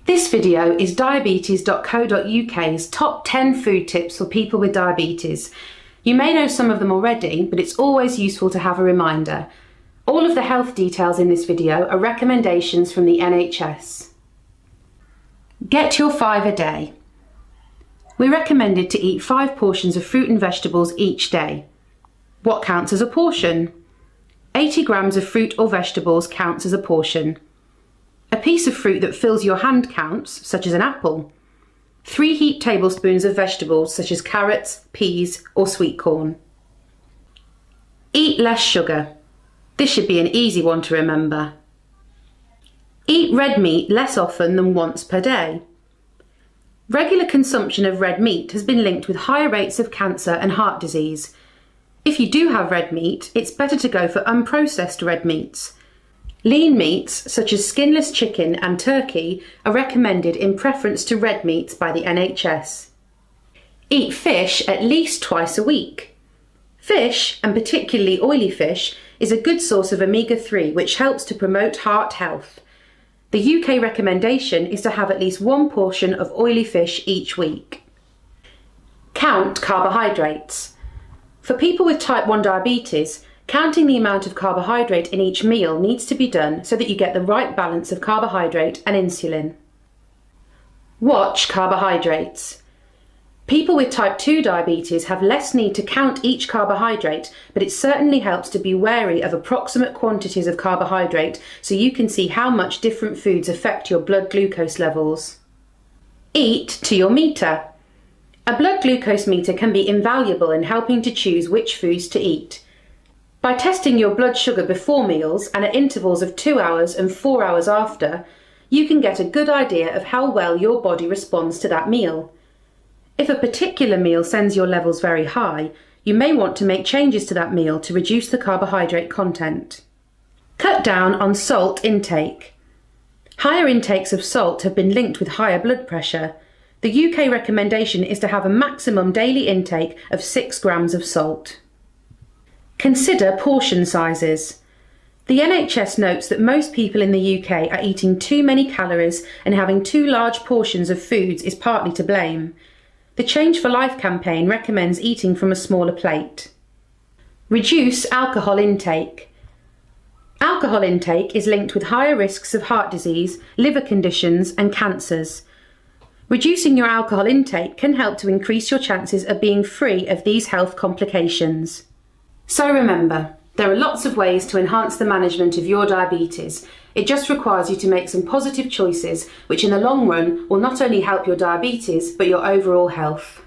This video is diabetes.co.uk's top 10 food tips for people with diabetes. You may know some of them already, but it's always useful to have a reminder. All of the health details in this video are recommendations from the NHS. Get your 5 a day. We're recommended to eat 5 portions of fruit and vegetables each day. What counts as a portion? 80 grams of fruit or vegetables counts as a portion. A piece of fruit that fills your hand counts, such as an apple. 3 heaped tablespoons of vegetables, such as carrots, peas, or sweet corn. Eat less sugar. This should be an easy one to remember. Eat red meat less often than once per day. Regular consumption of red meat has been linked with higher rates of cancer and heart disease. If you do have red meat, it's better to go for unprocessed red meats. Lean meats, such as skinless chicken and turkey, are recommended in preference to red meats by the NHS. Eat fish at least twice a week. Fish, and particularly oily fish, is a good source of omega-3 which helps to promote heart health. The UK recommendation is to have at least 1 portion of oily fish each week. Count carbohydrates. For people with type 1 diabetes, counting the amount of carbohydrate in each meal needs to be done so that you get the right balance of carbohydrate and insulin. Watch carbohydrates. People with type 2 diabetes have less need to count each carbohydrate, but it certainly helps to be wary of approximate quantities of carbohydrate so you can see how much different foods affect your blood glucose levels. Eat to your meter. A blood glucose meter can be invaluable in helping to choose which foods to eat. By testing your blood sugar before meals and at intervals of 2 hours and 4 hours after, you can get a good idea of how well your body responds to that meal. If a particular meal sends your levels very high, you may want to make changes to that meal to reduce the carbohydrate content. Cut down on salt intake. Higher intakes of salt have been linked with higher blood pressure. The UK recommendation is to have a maximum daily intake of 6 grams of salt. Consider portion sizes. The NHS notes that most people in the UK are eating too many calories, and having too large portions of foods is partly to blame. The Change for Life campaign recommends eating from a smaller plate. Reduce alcohol intake. Alcohol intake is linked with higher risks of heart disease, liver conditions, and cancers. Reducing your alcohol intake can help to increase your chances of being free of these health complications. So remember, there are lots of ways to enhance the management of your diabetes. It just requires you to make some positive choices, which in the long run will not only help your diabetes, but your overall health.